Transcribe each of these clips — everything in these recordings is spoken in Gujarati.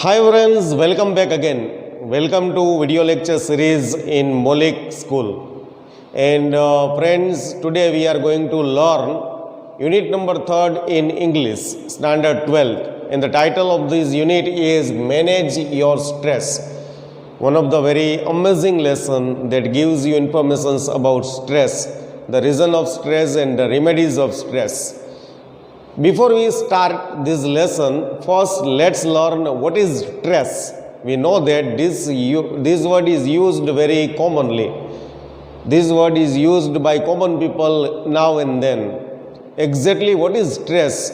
Hi friends, welcome back again. Welcome to video lecture series in Maulik School. And friends, today we are going to learn unit number 3rd in English, standard 12th. And the title of this unit is Manage Your Stress. One of the very amazing lesson that gives you information about stress, the reason of stress and the remedies of stress. Before we start this lesson, first let's learn what is stress. We know that this word is used very commonly. This word is used by common people now and then. Exactly what is stress?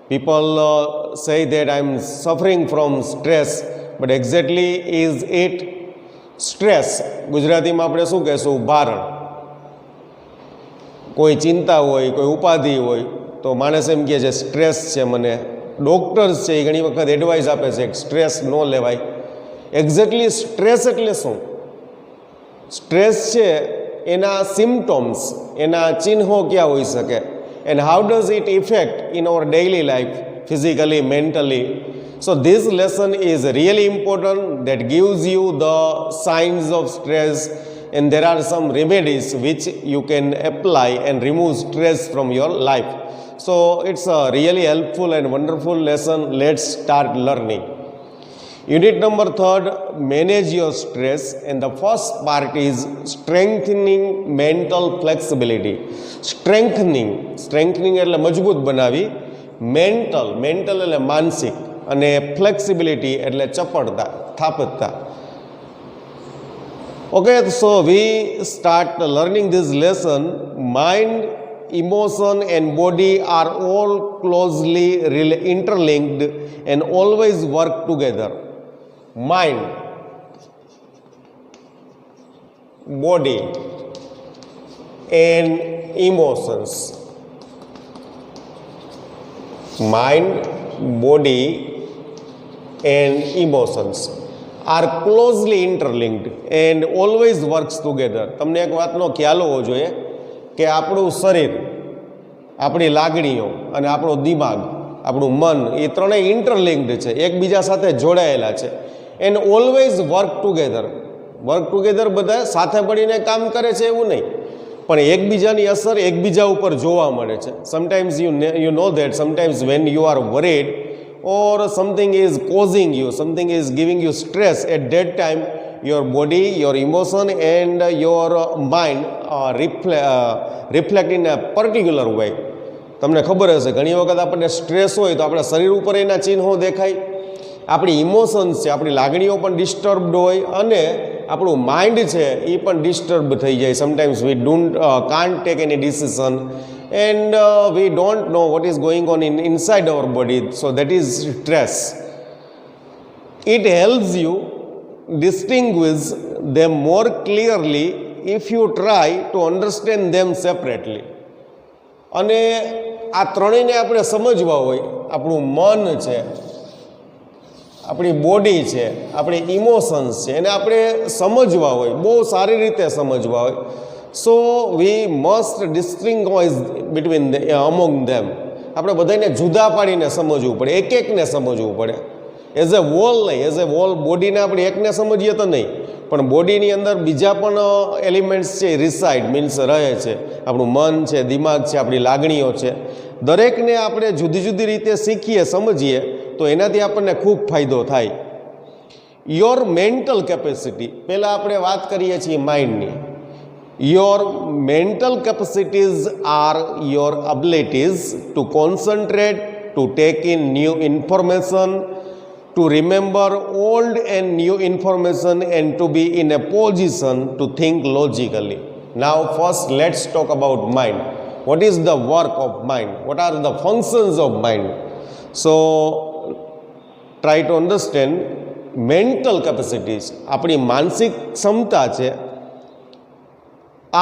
People say that I'm suffering from stress, but exactly is it stress? ગુજરાતીમાં આપણે શું કહેશું? ભારણ. કોઈ ચિંતા હોય, કોઈ ઉપાધિ હોય તો માણસ એમ કહે છે સ્ટ્રેસ છે મને. ડૉક્ટર્સ છે એ ઘણી વખત એડવાઇસ આપે છે કે સ્ટ્રેસ ન લેવાય. એક્ઝેક્ટલી સ્ટ્રેસ એટલે શું? સ્ટ્રેસ છે એના સિમ્પટમ્સ, એના ચિહ્નો ક્યાં હોઈ શકે, and how does it effect in our daily life, physically, mentally. So this lesson is really important that gives you the signs of stress, and there are some remedies which you can apply and remove stress from your life. So it's a really helpful and wonderful lesson. Let's start learning. Unit number 3rd, manage your stress, and the first part is strengthening mental flexibility. Strengthening એટલે મજબૂત બનાવી, mental એટલે માનસિક, અને ફ્લેક્સિબિલિટી એટલે ચપળતા, સ્થાપકતા. Okay, so we start learning this lesson. Mind, emotion and body are all closely interlinked and always work together. Mind, body and emotions. Mind, body and emotions are closely interlinked and always works together. તમને એક વાતનો ખ્યાલ હોવો જોઈએ કે આપણું શરીર, આપણી લાગણીઓ અને આપણો દિમાગ, આપણું મન, એ ત્રણેય ઇન્ટરલિંક્ડ છે, એકબીજા સાથે જોડાયેલા છે. એન્ડ ઓલવેઝ વર્ક ટુગેધર બધા સાથે મળીને કામ કરે છે એવું નહીં, પણ એકબીજાની અસર એકબીજા ઉપર જોવા મળે છે. Sometimes you know that sometimes when you are worried or something is causing you, something is giving you stress, at that time your body, your emotion and your mind reflect in a particular way. તમને ખબર હશે ઘણી વખત આપણને સ્ટ્રેસ હોય તો આપણા શરીર ઉપર એના ચિહ્નો દેખાય, આપણી ઇમોશન્સ છે, આપણી લાગણીઓ પણ ડિસ્ટર્બ્ડ હોય, અને આપણું માઇન્ડ છે એ પણ ડિસ્ટર્બ થઈ જાય. Sometimes we can't take any decision and we don't know what is going on inside our body. So that is stress. It helps you distinguish them more clearly if you try to understand them separately. અને આ ત્રણેયને આપણે સમજવા હોય, આપણું મન છે, આપણી બોડી છે, આપણી ઇમોશન્સ છે, એને આપણે સમજવા હોય, બહુ સારી રીતે સમજવા હોય. So we must distinguish between among them. આપણે બધાને જુદા પાડીને સમજવું પડે, એક એકને સમજવું પડે. એઝ એ વોલ નહીં, એઝ એ વોલ બોડીને આપણે એકને સમજીએ તો નહીં, પણ બોડીની અંદર બીજા પણ એલિમેન્ટ્સ છે રિસાઇડ, મીન્સ રહે છે. આપણું મન છે, દિમાગ છે, આપણી લાગણીઓ છે, દરેકને આપણે જુદી જુદી રીતે શીખીએ, સમજીએ તો એનાથી આપણને ખૂબ ફાયદો થાય. યોર મેન્ટલ કેપેસિટી, પહેલાં આપણે વાત કરીએ છીએ માઇન્ડની. Your mental capacities are your abilities to concentrate, to take in new information, to remember old and new information and to be in a position to think logically. Now first let's talk about mind. What is the work of mind? What are the functions of mind? So try to understand mental capacities. આપણી માનસિક ક્ષમતા છે,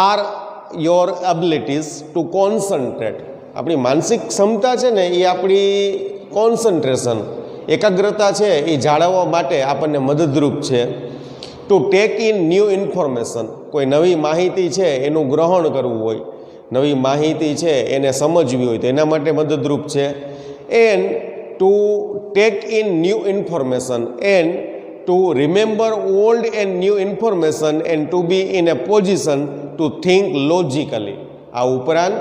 are your abilities to concentrate. આપણી માનસિક ક્ષમતા છે ને એ આપણી કોન્સન્ટ્રેશન, એકાગ્રતા છે એ જાળવવા માટે આપણને મદદરૂપ છે. Two take in new information, કોઈ નવી માહિતી છે એનું ગ્રહણ કરવું હોય, નવી માહિતી છે એને સમજવી હોય તો એના માટે મદદરૂપ છે. And to take in new information and to remember old and new information and to be in a position to think logically. આ ઉપરાંત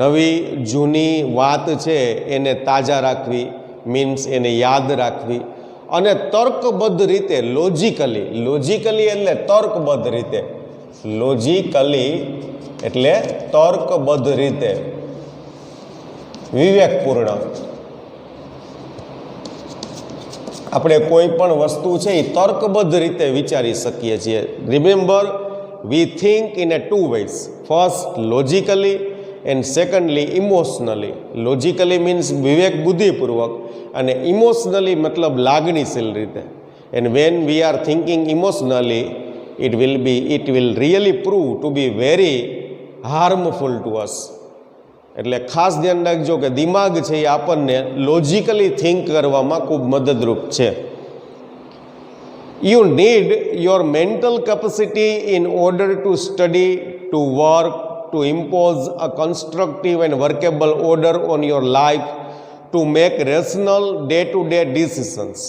નવી જૂની વાત છે એને તાજા રાખવી, મીન્સ એને યાદ રાખવી, અને તર્કબદ્ધ રીતે લોજિકલી એટલે તર્કબદ્ધ રીતે, લોજિકલી એટલે તર્કબદ્ધ રીતે, વિવેકપૂર્ણ આપણે કોઈ પણ વસ્તુ છે એ તર્કબદ્ધ રીતે વિચારી શકીએ છીએ. Remember, we think in a two ways, first logically and secondly emotionally. Logically means વિવેક બુદ્ધિપૂર્વક, અને ઇમોશનલી મતલબ લાગણીશીલ રીતે. And when we are thinking emotionally, it will really prove to be very harmful to us. એટલે ખાસ ધ્યાન રાખજો કે દિમાગ છે એ આપણને લોજિકલી થિંક કરવામાં ખૂબ મદદરૂપ છે. You need your mental capacity in order to study, to work, to impose a constructive and workable order on your life, to make rational day-to-day decisions.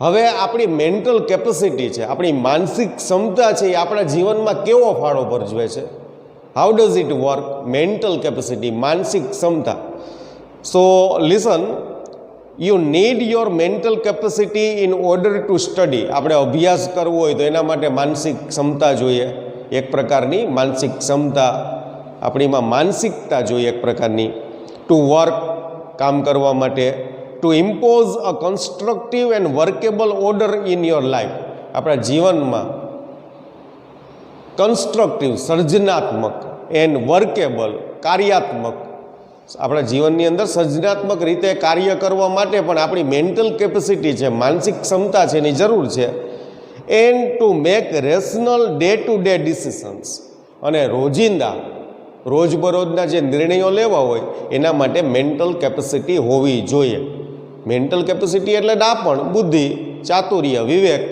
હવે આપણી મેન્ટલ કેપેસિટી છે, આપણી માનસિક ક્ષમતા છે એ આપણા જીવનમાં કેવો ફાળો ભજવે છે? How does it work? Mental capacity, માનસિક ક્ષમતા. So listen, you need your mental capacity in order to study. આપણે અભ્યાસ કરવો હોય તો એના માટે માનસિક ક્ષમતા જોઈએ, એક પ્રકારની માનસિક ક્ષમતા, આપણીમાં માનસિકતા જોઈએ એક પ્રકારની. ટુ વર્ક, કામ કરવા માટે. To impose a constructive and workable order in your life. આપણા જીવનમાં કન્સ્ટ્રક્ટિવ, સર્જનાત્મક, એન્ડ વર્કેબલ, કાર્યાત્મક, આપણા જીવનની અંદર સર્જનાત્મક રીતે કાર્ય કરવા માટે પણ આપણી મેન્ટલ કેપેસિટી છે, માનસિક ક્ષમતા છે એની જરૂર છે. And to make rational day to day decisions. અને રોજબરોજના જે નિર્ણયો લેવા હોય એના માટે મેન્ટલ કેપેસિટી હોવી જોઈએ. મેન્ટલ કેપેસિટી એટલે ડાપણ, બુદ્ધિ, ચાતુર્ય, વિવેક,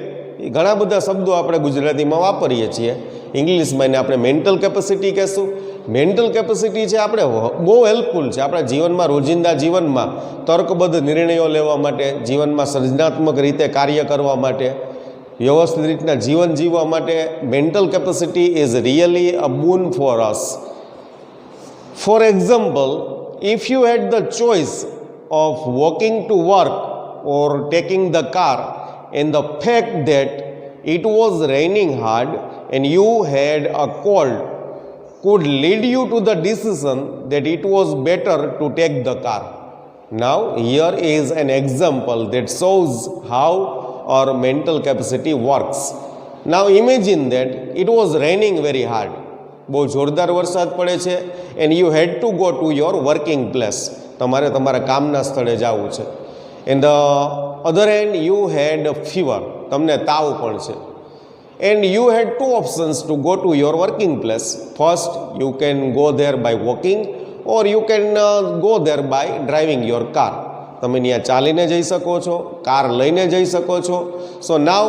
એ ઘણા બધા શબ્દો આપણે ગુજરાતીમાં વાપરીએ છીએ. ઇંગ્લિશમાં એને આપણે મેન્ટલ કેપેસિટી કહેશું. મેન્ટલ કેપેસિટી છે આપણે બહુ હેલ્પફુલ છે આપણા જીવનમાં, રોજિંદા જીવનમાં તર્કબદ્ધ નિર્ણયો લેવા માટે, જીવનમાં સર્જનાત્મક રીતે કાર્ય કરવા માટે, વ્યવસ્થિત રીતના જીવન જીવવા માટે. Mental capacity is really a boon for us. For example, if you had the choice of walking to work or taking the car, and the fact that it was raining hard and you had a cold could lead you to the decision that it was better to take the car. Now, here is an example that shows how our mental capacity works. Now, imagine that it was raining very hard. બહુ જોરદાર વરસાદ પડે છે, and you had to go to your working place. તમારે તમારા કામના સ્થળે જવું છે. And the other hand, you had a fever. તમને તાવ પણ છે. And you had two options to go to your working place. First, you can go there by walking, or you can go there by driving your car. તમે ત્યાં ચાલીને જઈ શકો છો, કાર લઈને જઈ શકો છો. So now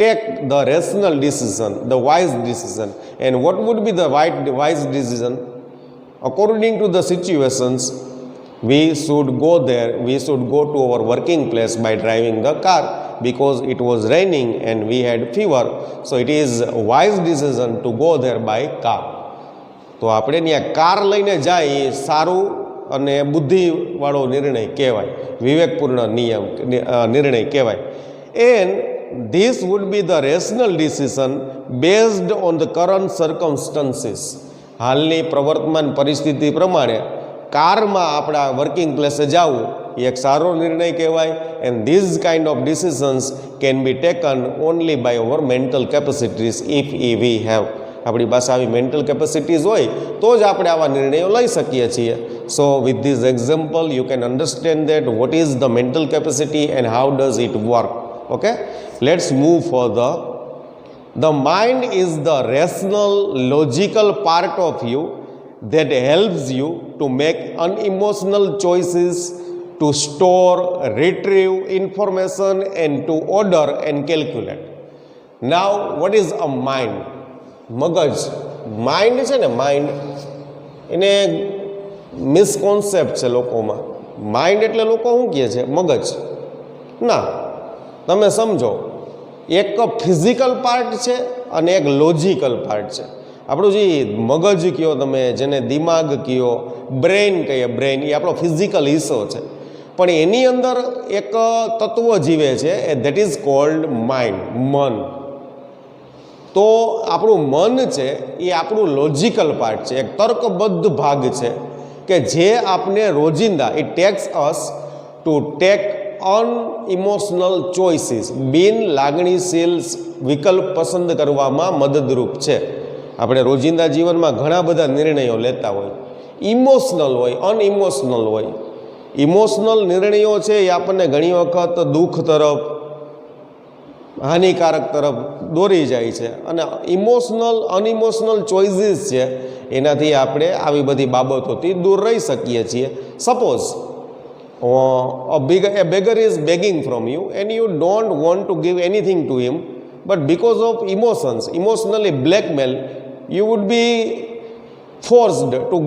take the rational decision, the wise decision. And what would be the wise decision? According to the situations, we should go to our working place by driving the car, because it was raining and we had fever. So it is a wise decision to go there by car. તો આપણે ત્યાં કાર લઈને જાય એ સારું અને બુદ્ધિવાળો નિર્ણય કહેવાય, વિવેકપૂર્ણ નિર્ણય કહેવાય. And this would be the rational decision based on the current circumstances. હાલની પ્રવર્તમાન પરિસ્થિતિ પ્રમાણે કારમાં આપણા વર્કિંગ પ્લેસે જવું એ એક સારો નિર્ણય કહેવાય. And these kind of decisions can be taken only by our mental capacities if we have. આપણી પાસે આવી મેન્ટલ કેપેસિટીઝ હોય તો જ આપણે આવા નિર્ણયો લઈ શકીએ છીએ. સો with this example you can understand that what is the mental capacity and how does it work. Okay, let's move further. The mind is the rational, logical part of you that helps you to make unemotional choices, to store, retrieve information, and to order and calculate. Now, what is a mind? મગજ, માઇન્ડ છે ને, માઇન્ડ એને મિસકોન્સેપ્ટ છે લોકોમાં. માઇન્ડ એટલે લોકો શું કહે છે મગજ, ના, તમે સમજો એક ફિઝિકલ પાર્ટ છે અને એક લોજિકલ પાર્ટ છે. આપણું જે મગજ કયો તમે, જેને દિમાગ કયો, બ્રેઇન કહીએ, બ્રેઇન એ આપણો ફિઝિકલ હિસ્સો છે, પણ એની અંદર એક તત્વ જીવે છે ધેટ ઇઝ કોલ્ડ માઇન્ડ, મન. તો આપણું મન છે એ આપણું લોજિકલ પાર્ટ છે, એક તર્કબદ્ધ ભાગ છે કે જે આપણે રોજિંદા it takes us to take unemotional choices, બિન લાગણીશીલ વિકલ્પ પસંદ કરવામાં મદદરૂપ છે. આપણે રોજિંદા જીવનમાં ઘણા બધા નિર્ણયો લેતા હોય, ઇમોશનલ હોય, અનઇમોશનલ હોય. ઇમોશનલ નિર્ણયો છે એ આપણને ઘણી વખત દુઃખ તરફ, હાનિકારક તરફ દોરી જાય છે, અને ઇમોશનલ અનઇમોશનલ ચોઇસીસ છે એનાથી આપણે આવી બધી બાબતોથી દૂર રહી શકીએ છીએ. Suppose a beggar is begging from you and you don't want to give anything to him, but because of emotions, emotionally blackmail, you would be forced to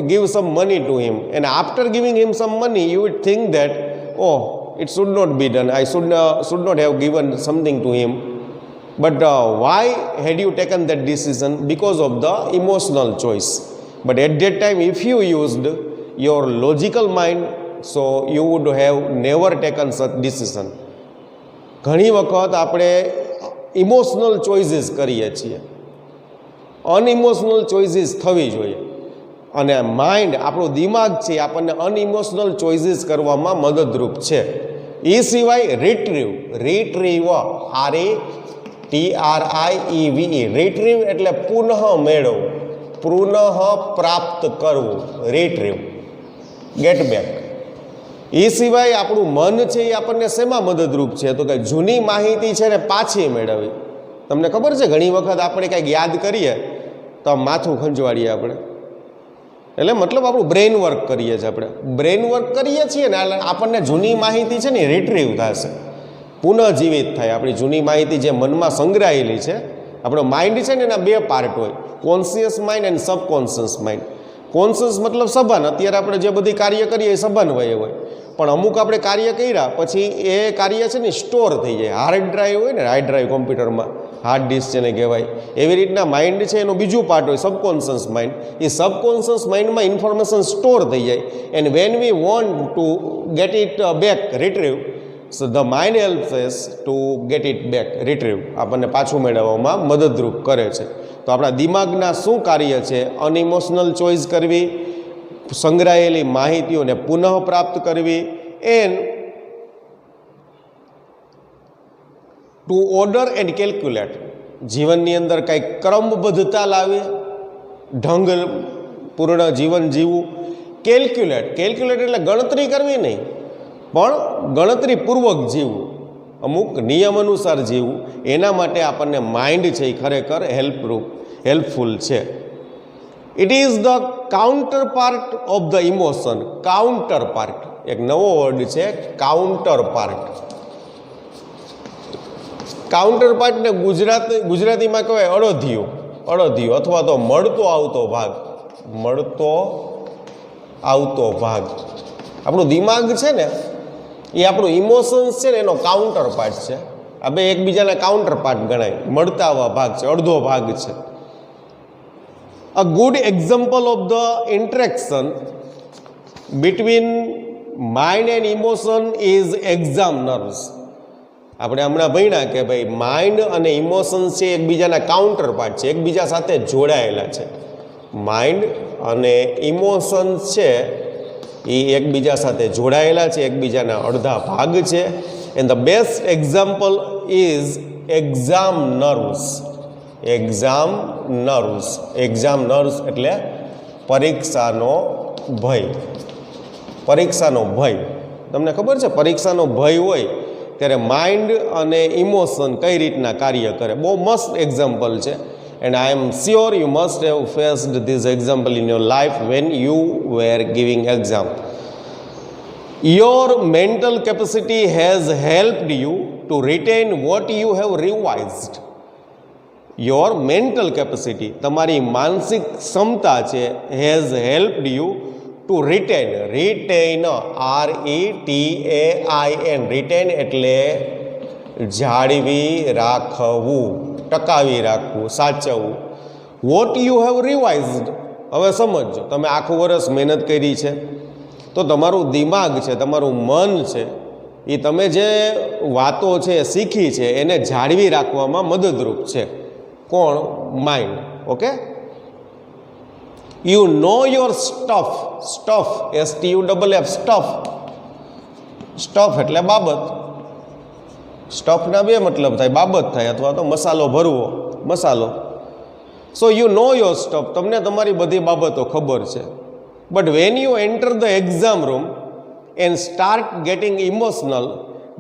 give some money to him, and after giving him some money you would think that, oh, it should not be done, I should not have given something to him. But why had you taken that decision? Because of the emotional choice. But at that time if you used your logical mind, so you would have never taken such decision. ઘણી વખત આપણે ઇમોશનલ ચોઇસીસ કરીએ છીએ, અનઇમોશનલ ચોઇસીસ થવી જોઈએ, અને માઇન્ડ, આપણું દિમાગ છે આપણને અનઇમોશનલ ચોઇસીસ કરવામાં મદદરૂપ છે. એ સિવાય રિટ્રીવ, RETRIEVE, રિટ્રીવ એટલે પુનઃ મેળવવું, પુનઃ પ્રાપ્ત કરવું, રિટ્રીવ, ગેટ બેક. એ સિવાય આપણું મન છે એ આપણને શેમાં મદદરૂપ છે? તો કે જૂની માહિતી છે ને પાછી મેળવવી. તમને ખબર છે ઘણી વખત આપણે કંઈક યાદ કરીએ તો માથું ખંજવાળીએ આપણે, એટલે મતલબ આપણું બ્રેઇન વર્ક કરીએ છીએ, આપણે બ્રેઇન વર્ક કરીએ છીએ ને આપણને જૂની માહિતી છે ને રિટ્રીવ થશે, પુનઃજીવિત થાય. આપણી જૂની માહિતી જે મનમાં સંગ્રહાયેલી છે, આપણો માઇન્ડ છે ને એના બે પાર્ટ હોય, conscious mind and subconscious mind. Conscious મતલબ સભાન, અત્યારે આપણે જે બધી કાર્ય કરીએ એ સભાન હોય, પણ અમુક આપણે કાર્ય કર્યા પછી એ કાર્ય છે ને સ્ટોર થઈ જાય. હાર્ડ ડ્રાઈવ હોય ને, હાર્ડ ડ્રાઈવ કોમ્પ્યુટરમાં હાર્ડ ડિસ્ક જેને કહેવાય, એવી રીતના માઇન્ડ છે એનું બીજું પાર્ટ હોય સબકોન્શિયસ માઇન્ડ. એ સબકોન્શિયસ માઇન્ડમાં ઇન્ફોર્મેશન સ્ટોર થઈ જાય, and when we want to get it back, retrieve, so the mind helps us to get it back, retrieve, આપણને પાછું મેળવવામાં મદદરૂપ કરે છે. તો આપણા દિમાગના શું કાર્ય છે? અનઇમોશનલ ચોઇસ કરવી, સંગ્રહાયેલી માહિતીઓને પુનઃ પ્રાપ્ત કરવી, and two order and calculate, જીવનની અંદર કંઈક ક્રમબદ્ધતા લાવે, ઢંગ પૂર્ણ જીવન જીવવું. કેલ્ક્યુલેટ એટલે ગણતરી કરવી નહીં, પણ ગણતરીપૂર્વક જીવવું, અમુક નિયમ અનુસાર જીવવું. એના માટે આપણને માઇન્ડ છે એ ખરેખર હેલ્પફુલ છે. It is the counter part of the emotion. Counter part એક નવો વર્ડ છે, કાઉન્ટર પાર્ટ. કાઉન્ટર પાર્ટને ગુજરાતીમાં કહેવાય અડધિયો અથવા તો મળતો આવતો ભાગ. આપણું દિમાગ છે ને એ આપણું ઇમોશન્સ છે ને એનો કાઉન્ટર પાર્ટ છે. આ બે એકબીજાના કાઉન્ટર પાર્ટ ગણાય, મળતા આવા ભાગ છે, અડધો ભાગ છે. A good example of the interaction between mind and emotion is exam nerves. આપણે હમણાં ભણ્યા કે ભાઈ માઇન્ડ અને ઇમોશન્સ છે એકબીજાના કાઉન્ટર પાર્ટ છે, એકબીજા સાથે જોડાયેલા છે. માઇન્ડ અને ઇમોશન્સ છે એ એકબીજા સાથે જોડાયેલા છે, એકબીજાના અડધા ભાગ છે. And the best example is exam nerves. Exam nerves એટલે પરીક્ષાનો ભય. તમને ખબર છે પરીક્ષાનો ભય હોય ત્યારે માઇન્ડ અને ઇમોશન કઈ રીતના કાર્ય કરે? બહુ મસ્ત એક્ઝામ્પલ છે. And I am sure you must have faced this example in your life when you were giving exam. Your mental capacity has helped you to retain what you have revised. Your mental capacity, તમારી માનસિક ક્ષમતા છે, has helped you to retain, retain RETAIN, retain એટલે જાળવી રાખવું, ટકાવી રાખવું, સાચવવું. વોટ યુ હેવ રિવાઇઝડ, હવે સમજો તમે આખું વર્ષ મહેનત કરી છે તો તમારું દિમાગ છે, તમારું મન છે, એ તમે જે વાતો છે શીખી છે એને જાળવી રાખવામાં મદદરૂપ છે. કોણ? Mind. Okay. You know your stuff, stuff STUFF, stuff, stuff એટલે બાબત. સ્ટફના બે મતલબ થાય, બાબત થાય અથવા તો મસાલો ભરવો, મસાલો. So you know your stuff, તમને તમારી બધી બાબતો ખબર છે. But when you enter the exam room and start getting emotional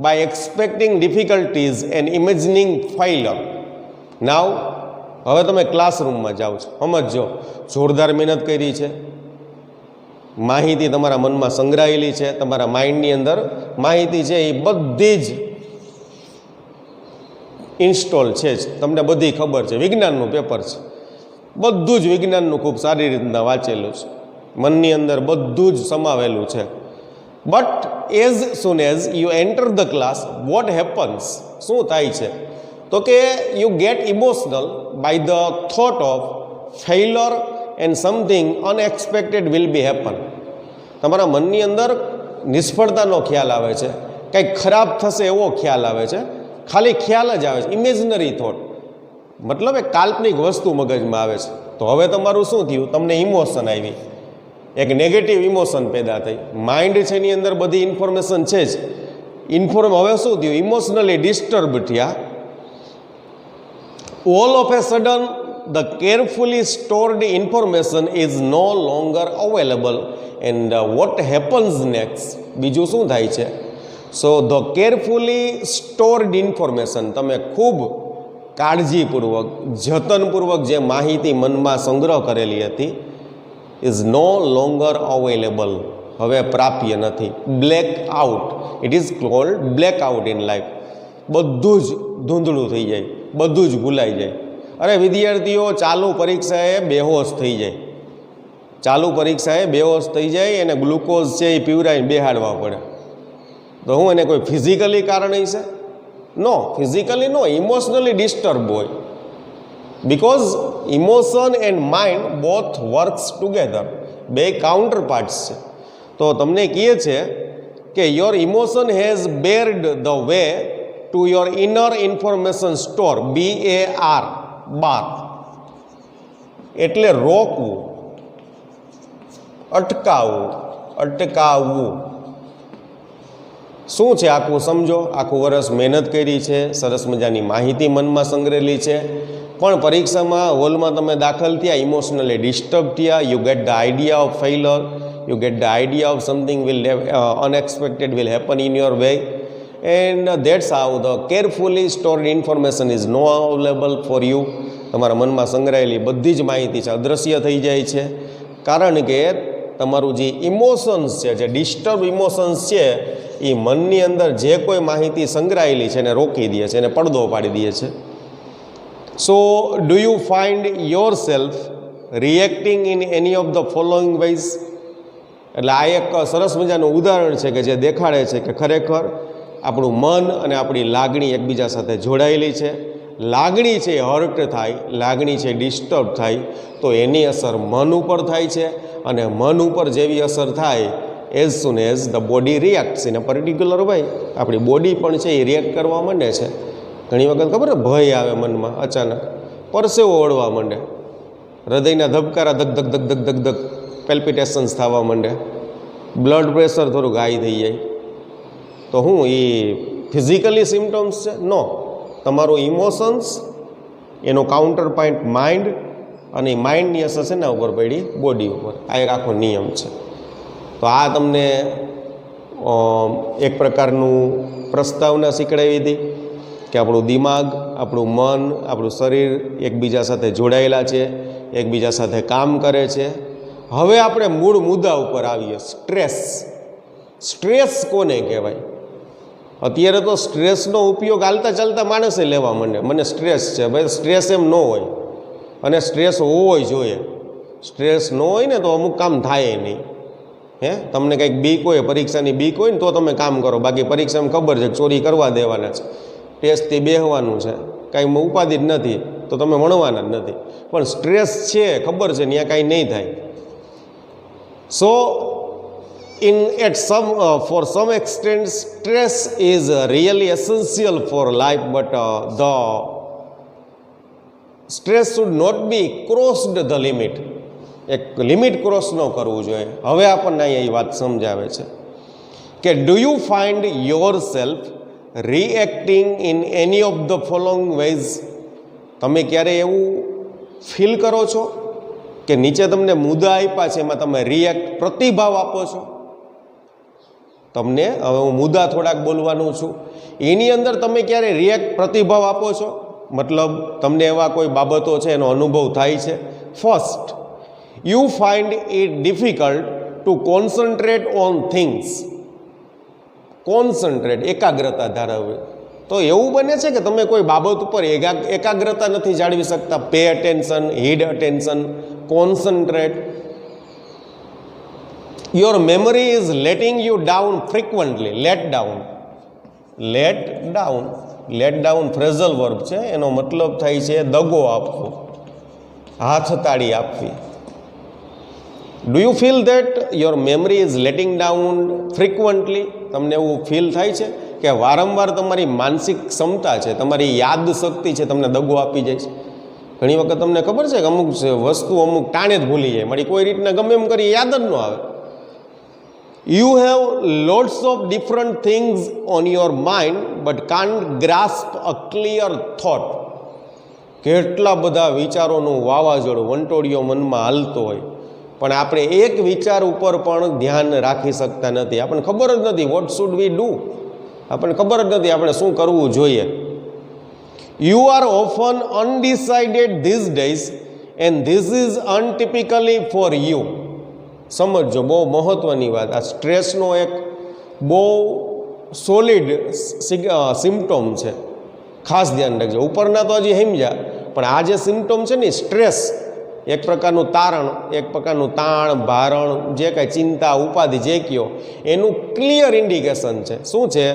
by expecting difficulties and imagining failure. Now, હવે તમે ક્લાસરૂમમાં જાઓ છો, સમજો જોરદાર મહેનત કરી છે, માહિતી તમારા મનમાં સંગ્રહાયેલી છે, તમારા માઇન્ડની અંદર માહિતી છે એ બધી જ ઇન્સ્ટોલ છે જ, તમને બધી ખબર છે. વિજ્ઞાનનું પેપર છે, બધું જ વિજ્ઞાનનું ખૂબ સારી રીતના વાંચેલું છે, મનની અંદર બધું જ સમાવેલું છે. But as soon as you enter the class, what happens, શું થાય છે? તો કે you get emotional by the thought of failure and something unexpected will be happen. તમારા મનની અંદર નિષ્ફળતાનો ખ્યાલ આવે છે, કંઈક ખરાબ થશે એવો ખ્યાલ આવે છે, ખાલી ખ્યાલ જ આવે છે, ઇમેજનરી થોટ, મતલબ એક કાલ્પનિક વસ્તુ મગજમાં આવે છે. તો હવે તમારું શું થયું? તમને ઇમોશન આવી, એક નેગેટિવ ઇમોશન પેદા થઈ. માઇન્ડ છે એની અંદર બધી ઇન્ફોર્મેશન છે જ, હવે શું થયું? ઇમોશનલી ડિસ્ટર્બ થયા. All of a sudden the carefully stored information is no longer available and what happens next, બીજું શું થાય છે? So the carefully stored information, તમે ખૂબ કાળજીપૂર્વક, જતનપૂર્વક જે માહિતી મનમાં સંગ્રહ કરેલી હતી, ઇઝ નો લોંગર અવેલેબલ, હવે પ્રાપ્ય નથી. Black out, it is called black out in life. બધું જ ધૂંધળું થઈ જાય, બધું જ ભૂલાઈ જાય. અરે વિદ્યાર્થીઓ ચાલુ પરીક્ષાએ બેહોશ થઈ જાય, ચાલુ પરીક્ષાએ બેહોશ થઈ જાય, એને ગ્લુકોઝ છે એ પીવરાઈને બેહાડવા પડે. તો હું એને કોઈ ફિઝિકલી કારણ છે? No, physically no, emotionally disturb હોય. Because emotion and mind both works together, બે કાઉન્ટર પાર્ટ્સ છે. તો તમને કહે છે કે your emotion has barred the way to your inner information store, BAR, bar એટલે રોકવું, અટકાવવું, અટકાવવું. શું છે આખું સમજો. આખું વર્ષ મહેનત કરી છે, સરસ મજાની માહિતી મનમાં સંગ્રહેલી છે, પણ પરીક્ષામાં હોલમાં તમે દાખલ થયા, ઇમોશનલી ડિસ્ટર્બ થયા, you get the idea of failure, you get the idea of something will unexpected will happen in your way, and that's how the carefully stored information is no available for you. તમારા મનમાં સંગ્રહાયેલી બધી જ માહિતી છે અદૃશ્ય થઈ જાય છે, કારણ કે તમારું જે ઇમોશન્સ છે, જે ડિસ્ટર્બ ઇમોશન્સ છે, એ મનની અંદર જે કોઈ માહિતી સંગ્રહાયેલી છે એને રોકી દે છે, એને પડદો પાડી દે છે. So do you find yourself reacting in any of the following ways? એટલે આ એક સરસ મજાનું ઉદાહરણ છે કે જે દેખાડે છે કે ખરેખર આપણું મન અને આપણી લાગણી એકબીજા સાથે જોડાયેલી છે. લાગણી છે હર્ટ થાય, લાગણી છે ડિસ્ટર્બ થાય, તો એની અસર મન ઉપર થાય છે, અને મન ઉપર જેવી અસર થાય, as soon as the body reacts in a particular way, આપણી બોડી પણ છે એ રિએક્ટ કરવા માંડે છે. ઘણી વખત ખબર છે ભય આવે મનમાં, અચાનક પરસેવો ઓળવા માંડે, હૃદયના ધબકારા ધક ધક ધક ધક ધક ધક, પેલ્પિટેશન્સ થવા માંડે, બ્લડ પ્રેશર થોડુંક હાઈ થઈ જાય. તો હું એ ફિઝિકલી સિમ્ટમ્સ છે? નો, તમારું ઇમોશન્સ, એનો કાઉન્ટર પોઈન્ટ માઇન્ડ, અને માઇન્ડની અસર છે ને ઉપર પડી બોડી ઉપર. આ એક આખો નિયમ છે. તો આ તમને એક પ્રકારનું પ્રસ્તાવના શીખડાવી હતી કે આપણું દિમાગ, આપણું મન, આપણું શરીર એકબીજા સાથે જોડાયેલા છે, એકબીજા સાથે કામ કરે છે. હવે આપણે મૂળ મુદ્દા ઉપર આવીએ. સ્ટ્રેસ. સ્ટ્રેસ કોને કહેવાય? અત્યારે તો સ્ટ્રેસનો ઉપયોગ હાલતા ચાલતા માણસે લેવા માંડે. મને સ્ટ્રેસ છે, ભાઈ સ્ટ્રેસ એમ ન હોય, અને સ્ટ્રેસ હોવો જોઈએ. સ્ટ્રેસ ન હોય ને તો અમુક કામ થાય નહીં. હે તમને કંઈક બીક હોય, પરીક્ષાની બીક હોય ને તો તમે કામ કરો, બાકી પરીક્ષામાં ખબર છે કે ચોરી કરવા દેવાના છે, ટેસ્ટથી બેહવાનું છે, કાંઈ ઉપાધિ જ નથી તો તમે ભણવાના જ નથી. પણ સ્ટ્રેસ છે ખબર છે ત્યાં કાંઈ નહીં થાય. સો for some extent stress is really essential for life, but the stress should not be crossed the limit. એક લિમિટ ક્રોસ ન કરવું જોઈએ. હવે આપણને અહીંયા એ વાત સમજાવે છે કે do you find yourself reacting in any of the following ways? તમે ક્યારે એવું ફીલ કરો છો કે નીચે તમને મુદ્દા આપ્યા છે એમાં તમે પ્રતિભાવ આપો છો? તમને હવે હું મુદ્દા થોડાક બોલવાનું છું, એની અંદર તમે ક્યારે પ્રતિભાવ આપો છો? મતલબ તમને એવા કોઈ બાબતો છે એનો અનુભવ થાય છે. First, you find it difficult to concentrate on things. Concentrate, એકાગ્રતા ધરાવે. તો એવું બને છે કે તમે કોઈ બાબત ઉપર એકાગ્રતા નથી જાળવી શકતા. Pay attention, heed attention, concentrate. Your memory is letting you down frequently. Let down phrasal verb છે, એનો મતલબ થાય છે દગો આપવો, હાથતાળી આપવી. Do you feel that your memory is letting down frequently? તમને એવું ફીલ થાય છે કે વારંવાર તમારી માનસિક ક્ષમતા છે, તમારી યાદ શક્તિ છે, તમને દગો આપી જાય છે? ઘણી વખત તમને ખબર છે કે અમુક વસ્તુ અમુક ટાણે જ ભૂલી જાય, મારી કોઈ રીતના ગમે એમ કરી યાદ જ ન આવે. You have lots of different things on your mind but can't grasp a clear thought. કેટલા બધા વિચારોનું વાવાઝોડું, વંટોળિયો મનમાં હાલતો હોય, પણ આપણે એક વિચાર ઉપર પણ ધ્યાન રાખી શકતા નથી. આપણને ખબર જ નથી વોટ શુડ વી ડુ. આપણને ખબર જ નથી આપણે શું કરવું જોઈએ. You are often undecided these days and this is untypically for you. સમજો, બહુ મહત્ત્વની વાત. આ સ્ટ્રેસનો એક બહુ સોલિડ સિમ્ટોમ છે, ખાસ ધ્યાન રાખજો. ઉપરના તો હજી સમજ્યા, પણ આ જે સિમ્ટોમ છે ને, સ્ટ્રેસ એક પ્રકારનું તારણ, એક પ્રકારનું તાણ, ભારણ, જે કાંઈ ચિંતા, ઉપાધિ જે કહો, એનું ક્લિયર ઇન્ડિકેશન છે. શું છે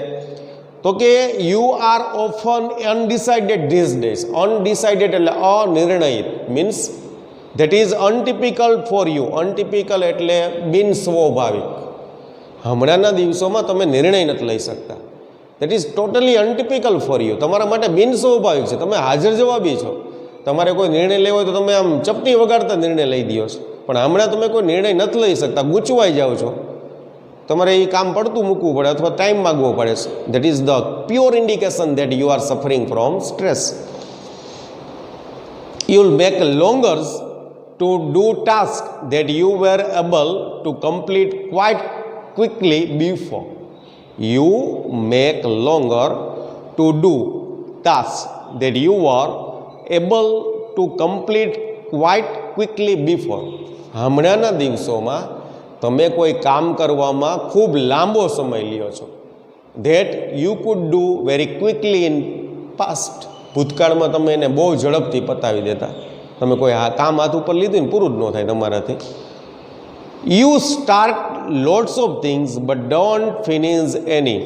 તો કે you are often undecided these days. Undecided એટલે અનિર્ણયિત, means that is untypical for you. Untypical એટલે બિનસ્વાભાવિક. હમણાંના દિવસોમાં તમે નિર્ણય નથી લઈ શકતા. That is totally untypical for you. તમારા માટે બિનસ્વાભાવિક છે. તમે હાજર જવાબી છો. તમારે કોઈ નિર્ણય લેવો હોય તો તમે આમ ચપટી વગાડતા નિર્ણય લઈ દો છો, પણ હમણાં તમે કોઈ નિર્ણય નથી લઈ શકતા, ગૂંચવાઈ જાઓ છો. તમારે એ કામ પડતું મૂકવું પડે અથવા ટાઈમ માગવો પડે છે. That is the pure indication that you are suffering from stress. You will make longers to do task that you were able to complete quite quickly before. You make longer to do task that you were able to complete quite quickly before. હમણાંના દિવસોમાં તમે કોઈ કામ કરવામાં ખૂબ લાંબો સમય લ્યો છો. That you could do very quickly in past. ભૂતકાળમાં તમે એને બહુ ઝડપથી પતાવી દેતા. તમે કોઈ કામ હાથ ઉપર લીધું ને પૂરું જ ન થાય તમારાથી. You start lots of things but don't finish any.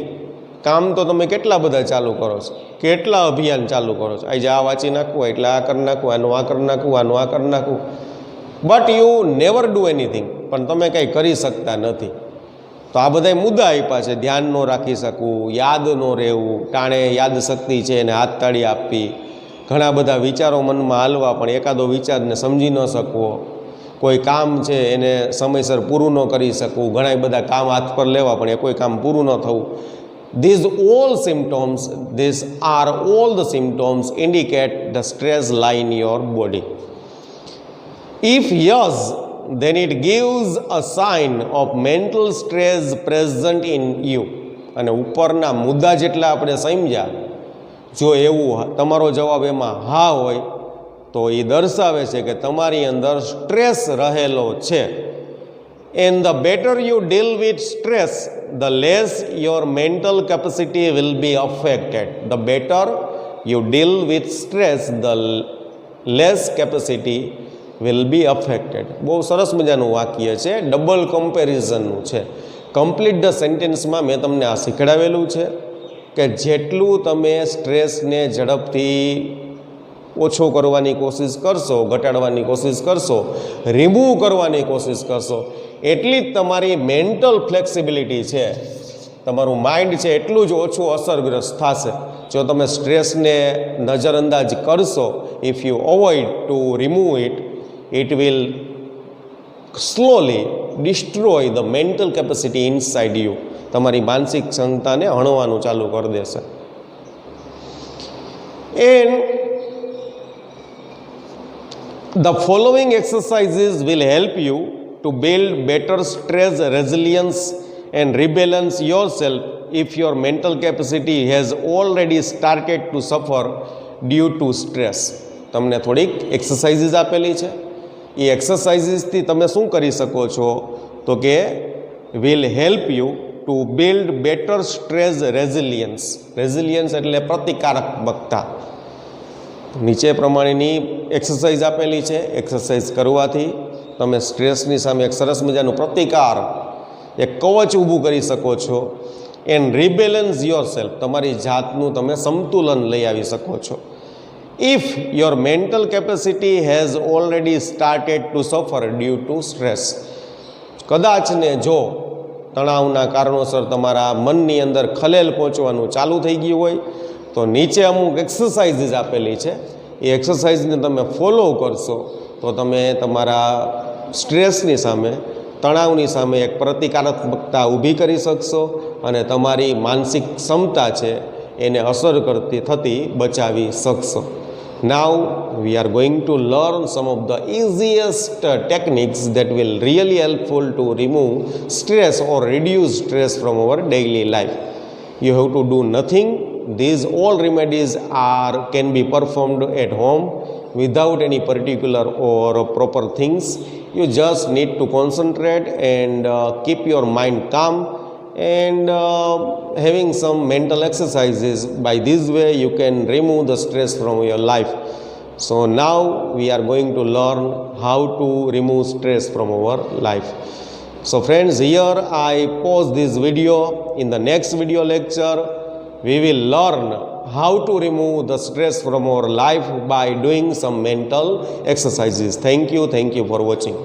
કામ તો તમે કેટલા બધા ચાલુ કરો છો, કેટલા અભિયાન ચાલુ કરો છો. આજે આ વાંચી નાખવું, એટલે આ કરી નાખવું, આનું આ કરી નાખવું, આનું આ કરી નાખવું, but you never do anything. પણ તમે કંઈ કરી શકતા નથી. તો આ બધા મુદ્દા આપ્યા છે. ધ્યાન ન રાખી શકવું, યાદ ન રહેવું, ટાણે યાદ શક્તિ છે એને હાથતાળી આપવી, ઘણા બધા વિચારો મનમાં હાલવા પણ એકાદો વિચારને સમજી ન શકવો, કોઈ કામ છે એને સમયસર પૂરું ન કરી શકવું, ઘણા બધા કામ હાથ પર લેવા પણ એ કોઈ કામ પૂરું ન થવું. These are all the symptoms indicate the stress lie in your body. If yes, then it gives a sign of mental stress present in you. અને ઉપરના મુદ્દા જેટલા આપણે સમજ્યા, જો એવું તમારો જવાબ એમાં હા હોય તો એ દર્શાવે છે કે તમારી અંદર સ્ટ્રેસ રહેલો છે. And the better you deal with stress, the less your mental capacity will be affected. The better you deal with stress, the less capacity will be affected. બહુ સરસ મજાનું વાક્ય છે, ડબલ કમ્પેરિઝનનું છે. કમ્પ્લીટ ધ સેન્ટેન્સમાં મેં તમને આ શીખડાવેલું છે કે જેટલું તમે સ્ટ્રેસને ઝડપથી ઓછો કરવાની કોશિશ કરશો, ઘટાડવાની કોશિશ કરશો, રિમૂવ કરવાની કોશિશ કરશો, એટલી જ તમારી મેન્ટલ ફ્લેક્સિબિલિટી છે, તમારું માઇન્ડ છે એટલું જ ઓછું અસરગ્રસ્ત થશે. જો તમે સ્ટ્રેસને નજરઅંદાજ કરશો, if you avoid two remove it, it will slowly destroy the mental capacity inside you. તમારી માનસિક ક્ષમતાને હણવાનું ચાલુ કરી દેશે. And the following exercises will help you to build better stress resilience and rebalance yourself if your mental capacity has already started to suffer due to stress. તમને થોડીક એક્સરસાઇઝીસ આપેલી છે. એ એક્સરસાઇઝીસથી તમે શું કરી શકો છો તો કે will help you to build better stress resilience. Resilience એટલે પ્રતિકારકતા. નીચે પ્રમાણેની એક્સરસાઇઝ આપેલી છે. એક્સરસાઇઝ કરવાથી તમે સ્ટ્રેસની સામે એક સરસ મજાનું પ્રતિકાર, એક કવચ ઊભું કરી શકો છો. એન્ડ રિબેલેન્સ યોર સેલ્ફ, તમારી જાતનું તમે સંતુલન લઈ આવી શકો છો. If your mental capacity has already started to સફર ડ્યુ ટુ સ્ટ્રેસ, કદાચને જો તણાવના કારણોસર તમારા મનની અંદર ખલેલ પહોંચવાનું ચાલુ થઈ ગયું હોય તો નીચે અમુક એક્સરસાઇઝીસ આપેલી છે. એ એક્સરસાઇઝને તમે ફોલો કરશો તો તમે તમારા સ્ટ્રેસની સામે, તણાવની સામે એક પ્રતિકારાત્મકતા ઊભી કરી શકશો અને તમારી માનસિક ક્ષમતા છે એને અસર થતી બચાવી શકશો. Now we are going to learn some of the easiest techniques that will really helpful to remove stress or reduce stress from our daily life. You have to do nothing. These all remedies can be performed at home without any particular or proper things. You just need to concentrate and keep your mind calm and having some mental exercises. By this way you can remove the stress from your life. So now we are going to learn how to remove stress from our life. So friends, here I pause this video. In the next video lecture we will learn how to remove the stress from our life by doing some mental exercises. Thank you for watching.